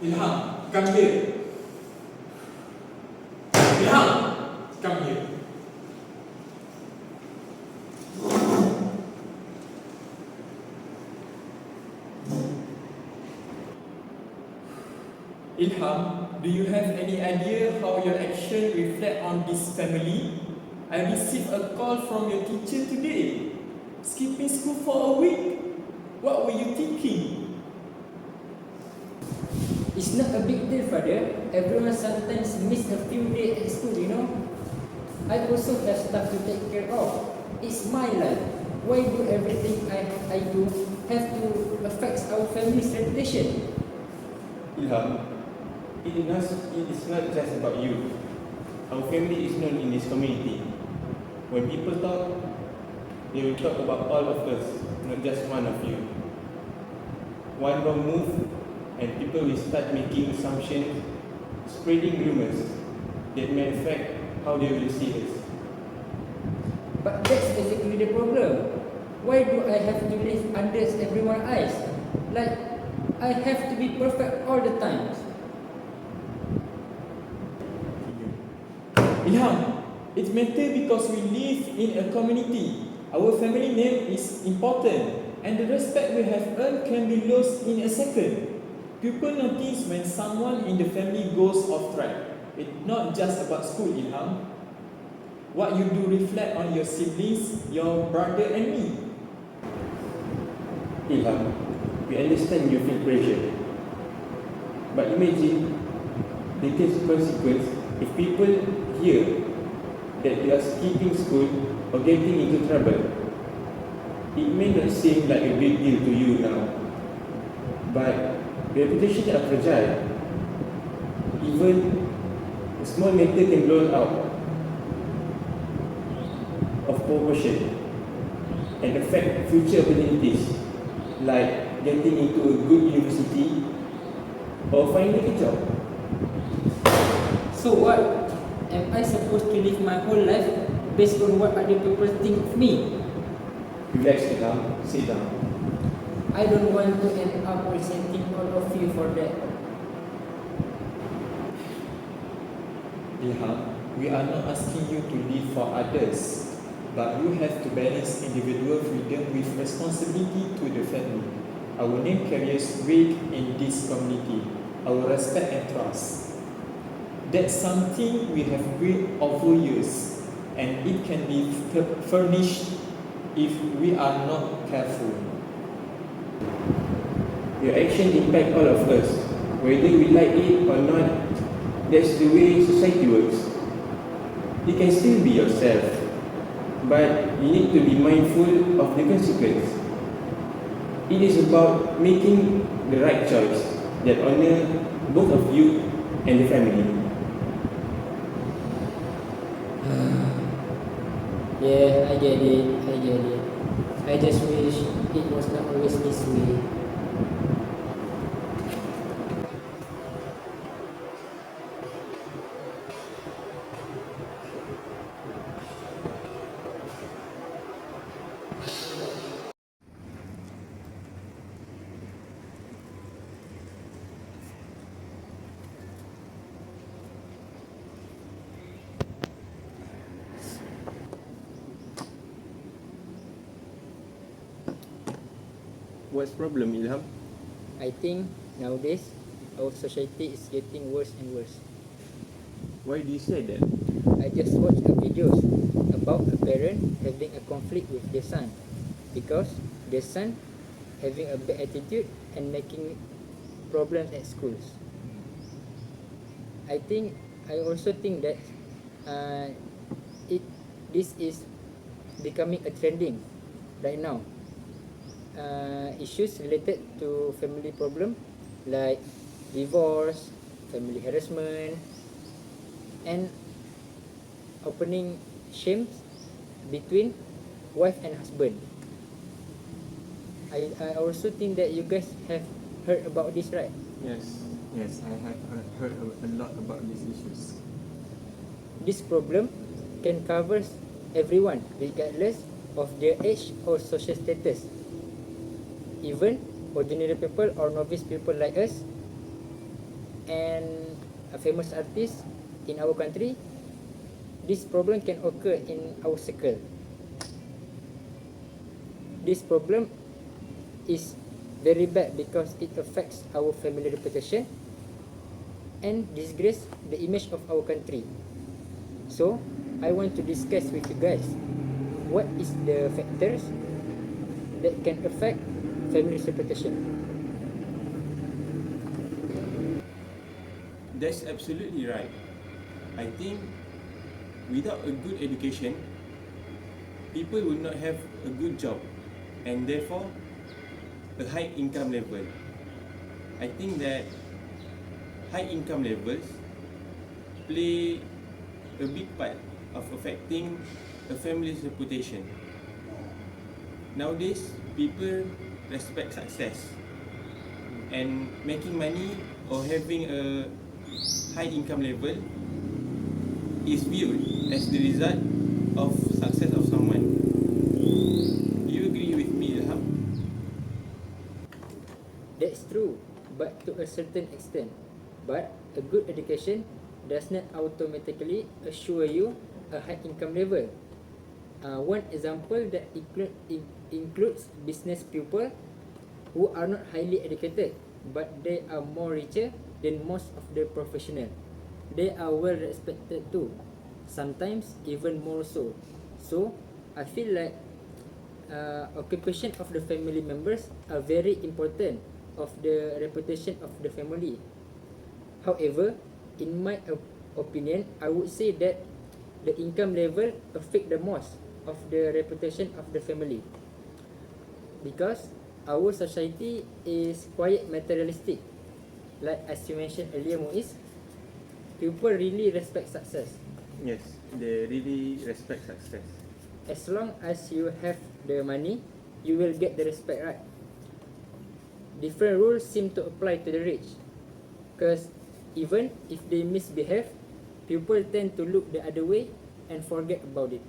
Ilham, come here. Ilham, come here. Ilham, do you have any idea how your action reflect on this family? I received a call from your teacher today. Skipping school for a week? What were you thinking? It's not a big deal, father. Everyone sometimes miss a few days at school, you know. I also have stuff to take care of. It's my life. Why do everything I do have to affect our family's reputation? Ilham, it is not just about you. Our family is known in this community. When people talk, they will talk about all of us, not just one of you. One wrong move, and people will start making assumptions, spreading rumors that may affect how they will see us. But that's exactly the problem. Why do I have to live under everyone's eyes? Like, I have to be perfect all the time. Ilham, it matters because we live in a community. Our family name is important, and the respect we have earned can be lost in a second. People notice when someone in the family goes off track. It's not just about school, Ilham. What you do reflect on your siblings, your brother and me. Ilham, we understand you feel pressure. But imagine the consequence if people hear that you are skipping school or getting into trouble. It may not seem like a big deal to you now, but reputations are fragile. Even a small matter can blow out of proportion and affect future opportunities like getting into a good university or finding a job. So what? Am I supposed to live my whole life based on what other people think of me? Relax, Ilham. Sit down. I don't want to end up resenting all of you for that. Ilham, we are not asking you to live for others, but you have to balance individual freedom with responsibility to the family. Our name carries weight in this community, our respect and trust. That's something we have built over years, and it can be furnished if we are not careful. Your actions impact all of us, whether we like it or not. That's the way society works. You can still be yourself, but you need to be mindful of the consequence. It is about making the right choice that honor both of you and the family. Yeah, I get it. I just wish it was not always this way. What's the problem, Ilham? I think nowadays our society is getting worse and worse. Why do you say that? I just watched a videos about a parent having a conflict with their son because their son having a bad attitude and making problems at schools. I also think that this is becoming a trending right now. Issues related to family problem like divorce, family harassment, and opening shames between wife and husband. I also think that you guys have heard about this, right? Yes, I have heard a lot about these issues. This problem can cover everyone regardless of their age or social status. Even ordinary people or novice people like us and a famous artist in our country, this problem can occur in our circle. This problem is very bad because it affects our family reputation and disgrace the image of our country. So, I want to discuss with you guys what is the factors that can affect family's reputation. That's absolutely right. I think without a good education, people will not have a good job and therefore a high income level. I think that high income levels play a big part of affecting a family's reputation. Nowadays, people respect success, and making money or having a high income level is viewed as the result of success of someone. Do you agree with me, Ilham? That's true, but to a certain extent. But a good education does not automatically assure you a high income level. One example that includes business people who are not highly educated, but they are more richer than most of the professional. They are well respected too, sometimes even more so. So I feel like occupation of the family members are very important of the reputation of the family. However, in my opinion, I would say that the income level affect the most of the reputation of the family, because our society is quite materialistic. Like as you mentioned earlier, Muiz, people really respect success. Yes, they really respect success. As long as you have the money, you will get the respect, right? Different rules seem to apply to the rich, because even if they misbehave, people tend to look the other way and forget about it.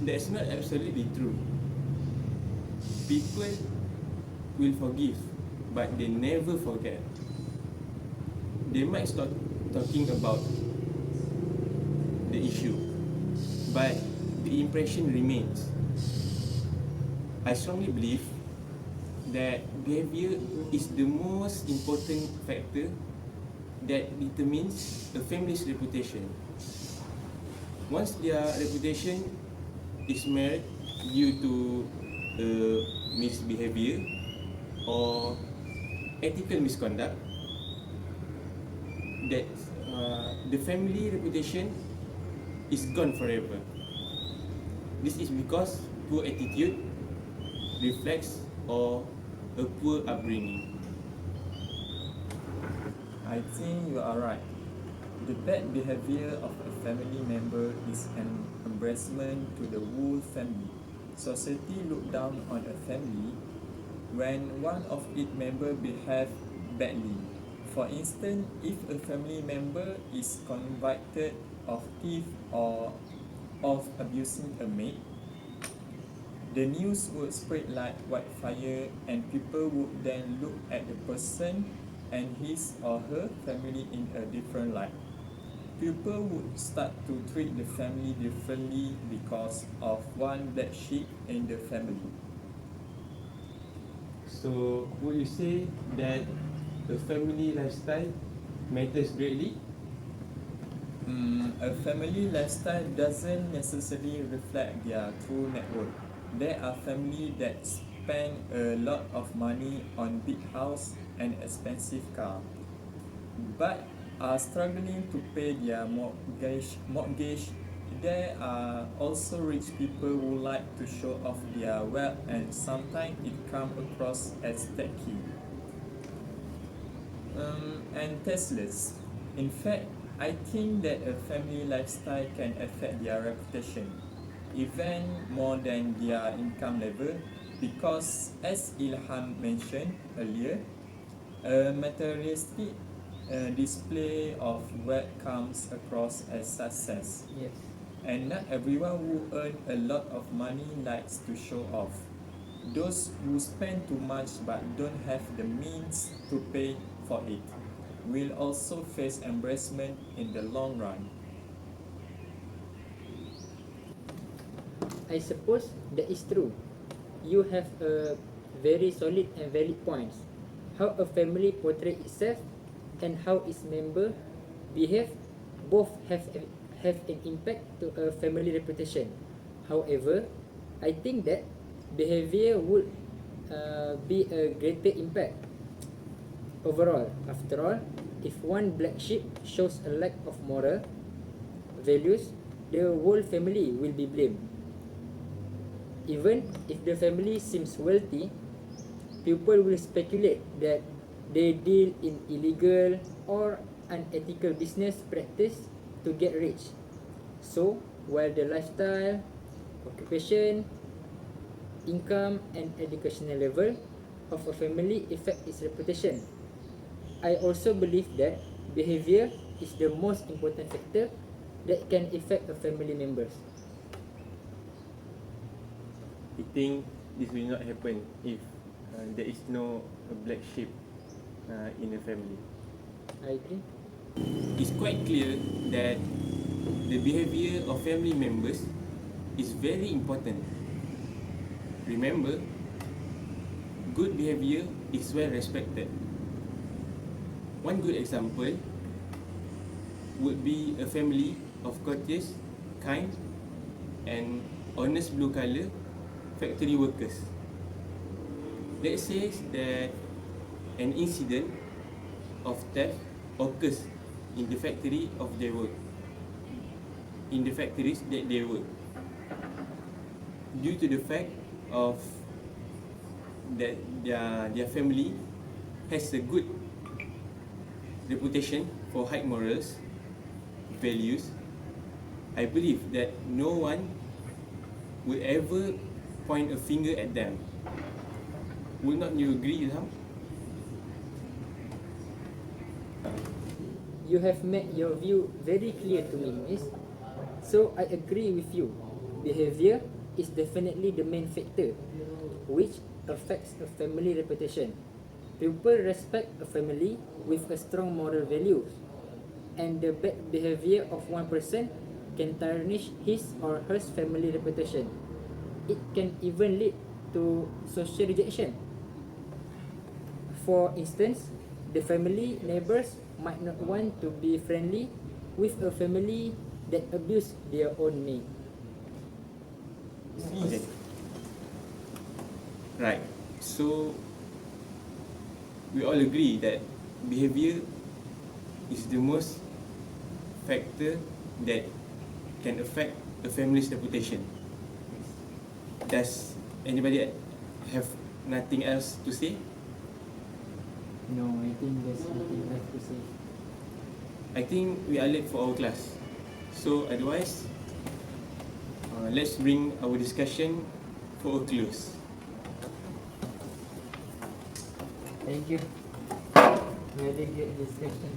That's not absolutely true. People will forgive, but they never forget. They might stop talking about the issue, but the impression remains. I strongly believe that behavior is the most important factor that determines a family's reputation. Once their reputation is marred due to misbehavior or ethical misconduct, that the family reputation is gone forever. This is because poor attitude reflects or a poor upbringing. I think you are right. The bad behavior of a family member is an embarrassment to the whole family. Society look down on a family when one of its members behave badly. For instance, if a family member is convicted of theft or of abusing a maid, the news would spread like wildfire, and people would then look at the person and his or her family in a different light. People would start to treat the family differently because of one black sheep in the family. So, would you say that the family lifestyle matters greatly? A family lifestyle doesn't necessarily reflect their true net worth. There are families that spend a lot of money on big house and expensive car, but are struggling to pay their mortgage. There are also rich people who like to show off their wealth, and sometimes it comes across as tacky and tasteless. In fact, I think that a family lifestyle can affect their reputation even more than their income level, because, as Ilham mentioned earlier, a materialistic display of wealth comes across as success, Yes. and not everyone who earns a lot of money likes to show off. Those who spend too much but don't have the means to pay for it will also face embarrassment in the long run. I suppose that is true. You have a very solid and valid points. How a family portrays itself and how its member behave both have an impact to a family reputation. However, I think that behavior would be a greater impact overall. After all, if one black sheep shows a lack of moral values, the whole family will be blamed. Even if the family seems wealthy, people will speculate that they deal in illegal or unethical business practice to get rich. So, while the lifestyle, occupation, income, and educational level of a family affect its reputation, I also believe that behavior is the most important factor that can affect a family members. I think this will not happen if there is no black sheep in the family. I agree. It's quite clear that the behavior of family members is very important. Remember, good behavior is well respected. One good example would be a family of courteous, kind, and honest blue collar factory workers. Let's say that an incident of theft occurs in the factory of their work, in the factories that they work, due to the fact of that their family has a good reputation for high morals, values. I believe that no one will ever point a finger at them. Will not you agree, Ilham? You have made your view very clear to me, Miss. So I agree with you. Behavior is definitely the main factor which affects a family reputation. People respect a family with a strong moral values, and the bad behavior of one person can tarnish his or her family reputation. It can even lead to social rejection. For instance, the family neighbors might not want to be friendly with a family that abuse their own maid. Okay. Right. So we all agree that behavior is the most factor that can affect a family's reputation. Does anybody have nothing else to say? No, I think there's nothing left to say. I think we are late for our class. So otherwise, let's bring our discussion for a close. Thank you. Very good discussion.